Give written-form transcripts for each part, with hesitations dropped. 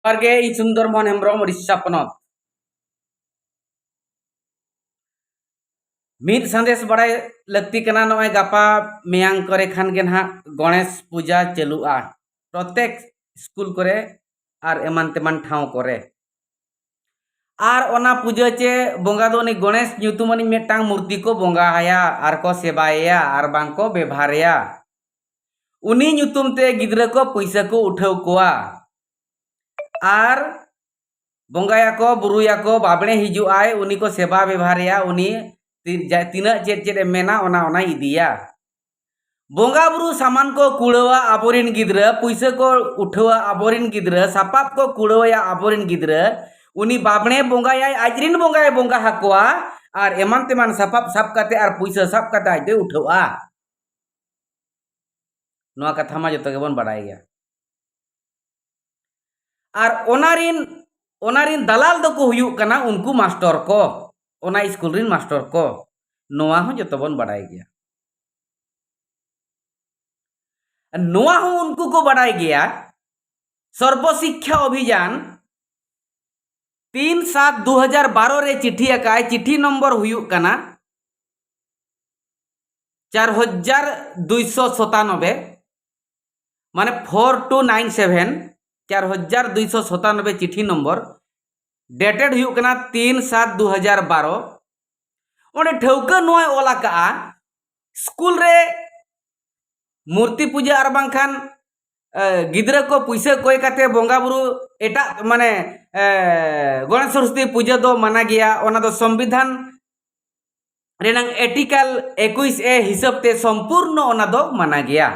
ᱤᱧ ᱥᱩᱱᱫᱚᱨ ᱢᱳᱦᱚᱱ ᱦᱮᱢᱵᱨᱚᱢ ᱩᱲᱤᱥᱥᱟ ᱯᱚᱱᱚᱛ ᱢᱤᱫ ᱥᱟᱸᱫᱮᱥ ᱵᱟᱲᱟᱭ ᱞᱟᱹᱠᱛᱤ ᱠᱟᱱᱟ। ᱱᱚᱜᱼᱚᱭ ᱜᱟᱯᱟ ᱢᱮᱭᱟᱝ ᱠᱚᱨᱮ ᱠᱷᱟᱱ ᱜᱮ ᱱᱟᱦᱟᱜ गणेश पूजा चालुआ प्रत्येक स्कूल करे और एमान तेमान ठाव करे और ओना पूजा चे बोंगा दो उनी गणेश ᱧᱩᱛᱩᱢᱟᱱᱤ मिदटांग मूर्ति को बोंगा हाया और को सेबाया और बांग को बेभारया उनी ᱧᱩᱛᱩᱢ ते गिद्रा को पैसा को उठाव कोआ और बोंगाया को बुरुया को बाबणे हिजु आय उनी को सेवा व्यवहारया उनी तीना चेड चेड मेना ओना इदिया बोंगा बुरु सामान को कुड़वा आबोरिन गिद्रा पैसा को उठावा आबोरिन गिद्रा सापाप को कुड़वाया आबोरिन गिद्रा उनी बाबणे बोंगाया आजरिन बोंगाया बोंगा हाकोआ और एमान तेमान सापाप साप काते और पैसा साप काते आजदे उठावा नोआ कथा मा जतो गेबोन बाडाय गया और ओनारिन दलाल दो को हुयुग कना उनको मास्टर को ओना स्कूल रिन मास्टर को नोआ हो जतो बोन बाडाय गया नोआ हो उनको को बाडाय गया सर्व शिक्षा अभियान 3/7/2012 रे चिट्ठी अकाय चिट्ठी नंबर हुयुग कना 4297 माने 4297 4297 चिट्ठी नंबर डेटेड हुयुग कना 3/7/2012 ओने ठौका नोय ओला का स्कूल रे मूर्ति पूजा और बांखान गिद्रा को पैसा कोय काते बोंगा बुरु एटा माने गणेश सरस्वती पूजा दो माना गया ओना दो संविधान रेनांग आर्टिकल 21A हिसाब ते संपूर्ण ओना दो माना गया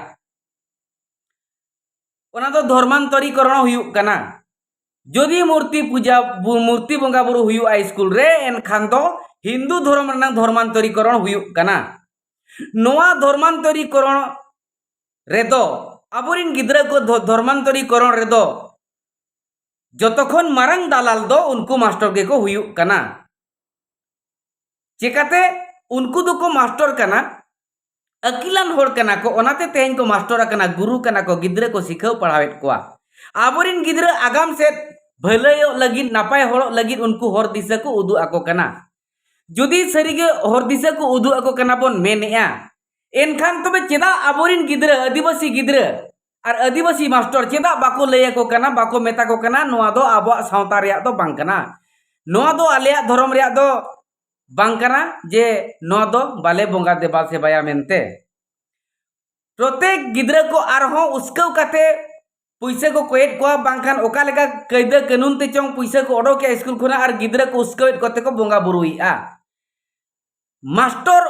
ओना दो धर्मांतरीकरण हुयुग कना जदि मूर्ति पूजा मूर्ति बोंगा बुरु हुयुग आ स्कूल रे एनखान दो हिंदू धर्म रेनांग धर्मांतरीकरण हुयुग कना नोआ धर्मांतरीकरण रेदो आबोरिन गिद्रा को धर्मांतरीकरण रेदो जतखन मारंग दालाल दो उनको मास्टर के को हुयुग कना चिकाते उनको दो को मास्टर कना अकिलान होड़ कना को ओनाते तेहन को मास्टर कना गुरु कना को गिद्रा को सिखाव पढ़ावेत कोआ आबोरिन गिद्रा आगाम से भलयो लगिन नापाय होड़ लगिन उनको हर दिशा को उदु आको कना जुदी सरीगे हर दिशा को उदु आको कना बोन मेनेया एनखान तबे चेदा आबोरिन गिद्रा आदिवासी गिद्रा और आदिवासी मास्टर चेदा बाको लय को कना बाको मेता को कना नोआ दो आबो सावता रिया दो बांग कना नोआ दो आलेया धर्म रिया दो बांग कना जे नोआ दो बाले बोंगा देबा सेबाया मेनते प्रत्येक गिद्रा को आरहो उसको काते पैसा को कोएट को बांखान ओका लेका कायदा कानून ते चोंग पैसा को ओडो के स्कूल खुना और गिद्रा को उसको कते को बोंगा बुरुईआ मास्टर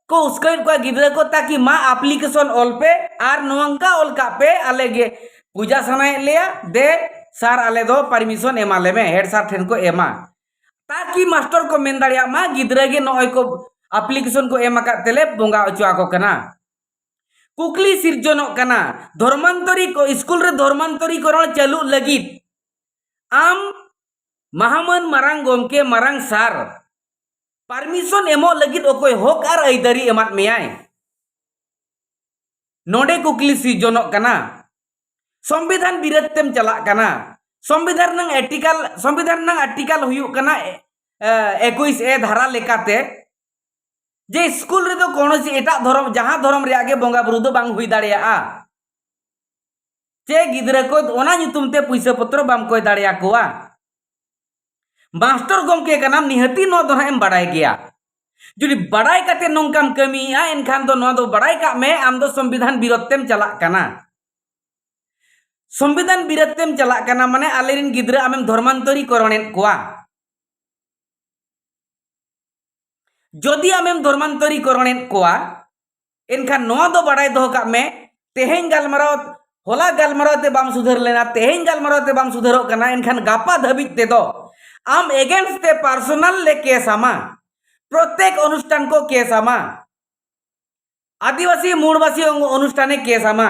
को उसको गिद्रा को ताकि मा एप्लीकेशन ऑल पे और नोंका ऑल का पे आले गे पूजा सनाय लिया दे सर आले दो परमिशन एमाले में हेड सर ठेन को एमा ताकि मास्टर को मेन दाड़िया मा गिद्रा गे नोय को एप्लीकेशन को एमा का तेले बोंगा अचुआ को कना कुकली सिरजनो कना धर्मांतरी को स्कूल रे धर्मांतरीकरण चालू लगित आम महामन मारांग गोमके मारांग सार परमिशन एमो लगित ओकोय हक और आइदारी एमात मेयाय नोडे कुकली सिरजनो कना संविधान विरोधतेम चला कना संविधान नंग आर्टिकल हुयुग कना 21A धारा लेकाते जे स्कूल रे दो कोनोसी एटा धर्म जहां धर्म रे आगे बोंगा बुरु दो बांग हुई दाड़िया चे गिद्रा को ओना ᱧᱩᱛᱩᱢ ते पैसा पत्र बाम कोय दाड़िया कोआ मास्टर गोमके का नाम निहती नो दो एम बड़ाय गया जुदी बड़ाय काते नोंकाम कमिया एनखान दो नो दो बड़ाय का में आम दो संविधान विरोधतेम चला कना संविधान विरोधतेम चला कना माने आलेरिन गिद्रा आमेम धर्मांतरीकरणेन कोआ जदि आमेम धर्मांतरीकरणेन कोआ एनखान नो दो बड़ाय दो का में तेहेन गालमाराव होला गालमाराव ते बाम सुधर लेना तेहेन गालमाराव ते बाम सुधरो कना एनखान गापा धबित ते दो आम एगेंस्ट ते पर्सनल ले केस आमा प्रत्येक अनुष्ठान को केस आमा आदिवासी मूलवासी अनुष्ठाने केस आमा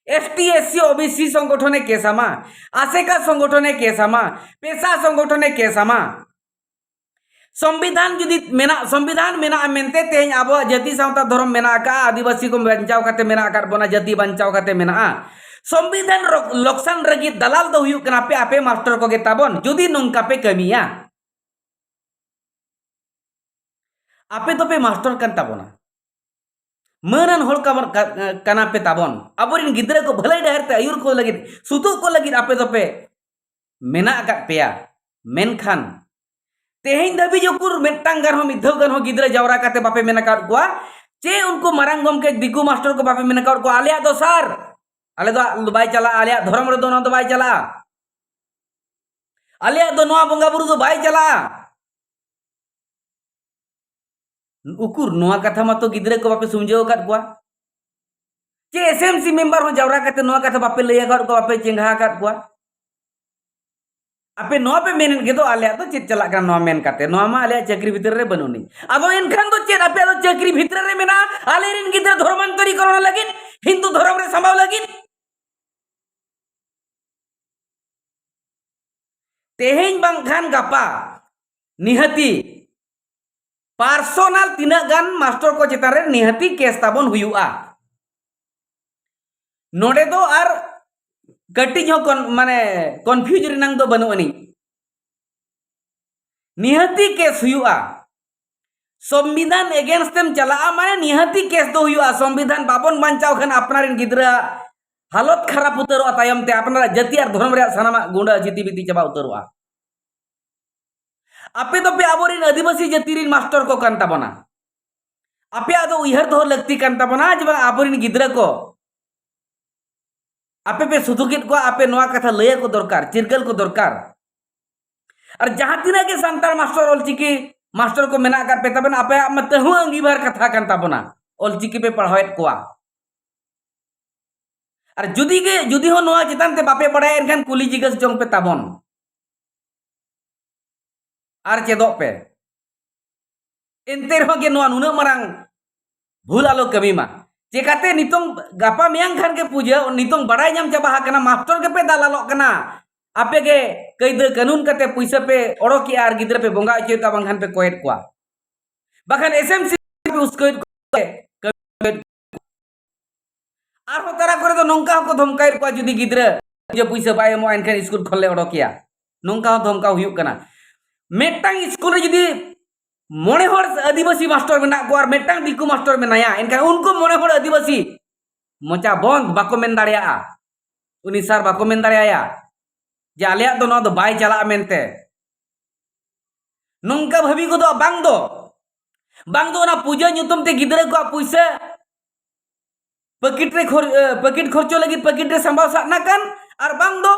एसटी एससी ओबीसी संगठने केस आमा आसेका संगठने केस आमा पेशा संगठने केस आमा संविधान जुदी मेना संविधान मेना मेनते तेहन आबो जाति सावता धर्म मेना का आदिवासी को बंचाव काते मेना का बोना जाति बंचाव काते मेना संविधान लोकसान लगी दलाल दो हुयुक कना पे आपे मास्टर को गे ताबन जुदी नोंका पे कमिया आपे तो पे मास्टर कन ताबोना मनन होल कना पे ताबन अबोरिन गिद्रे को भलाई डहर ते आयुर को लगी सुतु को लगी आपे तो पे मेना अकात पेया मेनखान तेहें दबी जोकुर मेटांग गान हो मिद्धव गान हो गिद्रे जावरा काते बापे मेना काट कोआ चे उनको मारांग गमके दिकु मास्टर को बापे मेना काट को आलिया दो सार आले दो बाय चला आलिया धर्म रे दो बाय चला आलिया दो नोआ बंगा बुरु दो बाय चला उकुर नोआ कथा मा तो गिद्रे को बापे सुमझाव काट कोआ चे एसएमसी मेंबर हो जावरा काते नोआ कथा बापे लैया काट को बापे चेंगा काट कोआ आपे नोआ पे मेन के तो आलिया तो चेत चला का नोआ मेन काते नोआ मा आलिया चक्री भीतर रे बनोनी आदो एनखान तो चेत आपे तो चक्री भीतर रे मेना आले रिन गिद्रे धर्मांतरीकरण लगिन हिंदू धर्म रे संभाव लगिन तेहें बांखान गापा निहती पर्सनल तीना गान मास्टर को चेतान रे निहती केस ताबन हुयुआ नोडे दो आर कटी जो माने कन्फ्यूज रिनांग दो बनुआनी निहती केस हुयुआ संविधान एगेंस्ट तेम चला माने निहती केस दो हुयुआ संविधान बाबन बांचाव खान अपनारिन गिद्रा हालत खराब उतरवा तायम ते अपना जाति और धर्म रे सानामा गुंडा जिति बिति चबा उतरवा आपे तो पे आबोरिन आदिवासी जाति रिन मास्टर को कान ताबना आपे आदो उयहर दो लगती कान ताबना जे आबोरिन गिद्रा को आपे पे सुदुकित को आपे नोआ कथा लय को दरकार चिरगल को दरकार और जहां तिना के संताल मास्टर ऑलचिकी मास्टर को मेना कर पे तबन आपे मत हूं अंगीभार कथा कान ताबना ऑलचिकी पे पढ़ावत कोआ और जुदी हो नोआ चितान ते बापे पढ़ाए एनखान कुली जिगस जोंग पे ताबन और चेदो पे एनते रहो के नोआ नुना मरांग भूल आलो कमी मा चेकाते नितों गापा मियांग खान के पूजा नितों बड़ाई नाम चाबा कना मास्टर के पे दालालो कना आपे के कई दे कानून कते पैसा पे ओड़ोकी आर गिद्रे पे बोंगा अचो का बांखान पे कोयत कोआ बाखान एसएमसी पे उसको आर हो तारा करे तो नोंका को धमकाई को जुदी गिद्रे जे पैसा बाय मो एनखान स्कूल खोले ओड़ोकिया नोंका धमका हुयुक कना मेटांग स्कूल रे जुदी मोने हर आदिवासी मास्टर मेना को और मेटांग दिकु मास्टर मेनाया इनका उनको मोने हर आदिवासी मोचा बंद बाको मेन दाड़िया उनी सार बाको मेन दाड़िया जे आलिया दो नो दो बाय चला मेनते नोंका भाभी को दो बांग दो ना पूजा ᱧᱩᱛᱩᱢ ते गिद्रे को पैसा पकिट खर्चो लगी पकिट रे संभाव साना कान और बांग दो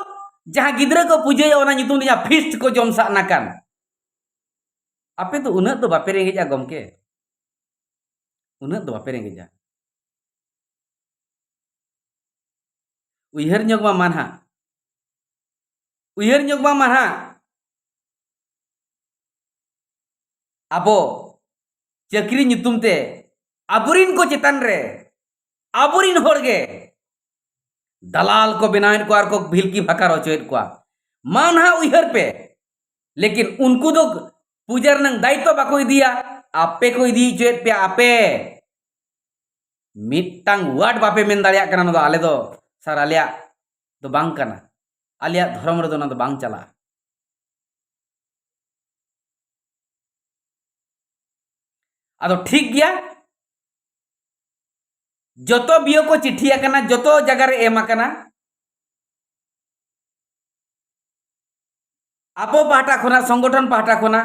जहां गिद्रे को पूजा ओना ᱧᱩᱛᱩᱢ दिया फीस्ट को जम साना कान आपे तो उन्नत तो बापे रेंगेजा गमके उन्नत तो बापे रेंगेजा उयहर ᱧᱚᱜ मा मानहा अबो चक्री ᱧᱩᱛᱩᱢ ते अबुरिन को चेतान रे अबुरिन होड़गे दलाल को बनाएन को आर को भिलकी भकार होचोएत को मानहा उयहर पे लेकिन उनको तो पूजार नंग दायित्व बाको इदिया आपे को इदी चोएत पे आपे मिट्टांग वार्ड बापे मेन दाड़िया कना दो आले दो सर आलिया तो बांग कना आलिया धर्म रे दो ना तो बांग चला आदो ठीक गया जोतो बियो को चिट्ठिया कना जोतो जगह रे एमा कना आपो पाहटा खोना संगठन पाहटा खोना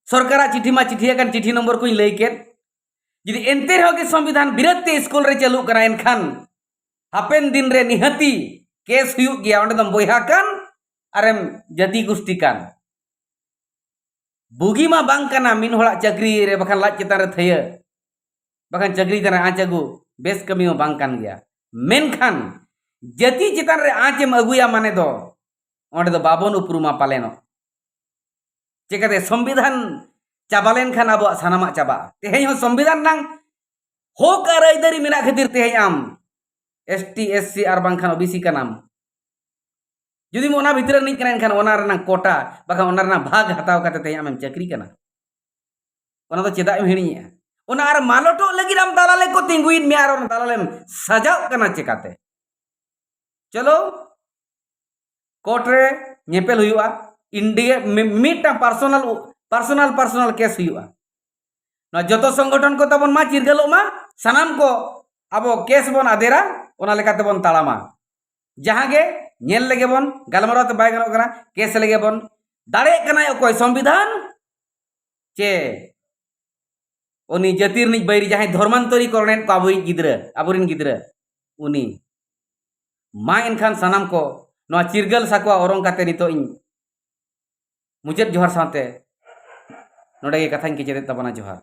सरकारा चिट्ठी मा चिट्ठिया कन चिट्ठी नंबर को लई के जुदी एनते रहो के संविधान विरोध ते स्कूल रे चालू कना एनखान हापेन दिन रे निहती केस हुयुक गया ओंडे दम बोयहा कान आरेम जाति गोष्ठी कान बुगी मा बांग कना मिन होड़ा चक्री रे बखान लाज चितान रे थय बखान चक्री तना आचगु बेस कमी बांग कान गया मेनखान जाति चितान रे आचेम अगुया माने दो ओंडे दो बाबन उपरुमा पालेनो चेकाते संविधान चाबालेन खान अब सानामा चाबा तेहें हो संविधान नांग होक आर आइदारी मेना खातिर तेहें आम एसटी एससी आर बांखान ओबीसी का नाम जुदी मोना भीतर नहीं कना एनखान ओना रना कोटा बाखा ओना रना भाग हताव काते तेहें आम चक्री कना ओना तो चेदा एम हिणिया ओना आर मालोटो लगी आम दालाले को तिंगुइन मे आर ओना दालालेम सजाव कना चेकाते चलो कोर्ट रे नेपेल हुआ इंडिया मिटा पर्सनल पर्सनल पर्सनल केस हुआ जो संगठन को तबन मा चिरगलो मा सनाम को अब केस बन आदेरा ओना लेकाते बन ताड़ामा जहां गे नेल लगे बन गलमाराव बाय गनो कना केस लगे बन दाड़े कना अकोय संविधान चे उनी जातिर निज बैरी जहां धर्मांतरी करने को आबुरिन गिद्रा उनी मा इनखान सनाम को नवा चिरगल साकुआ ओरंग काते नितो इन मुचेद जोहार साथे नोडे के कथाñ के चेदे तबना जोहार।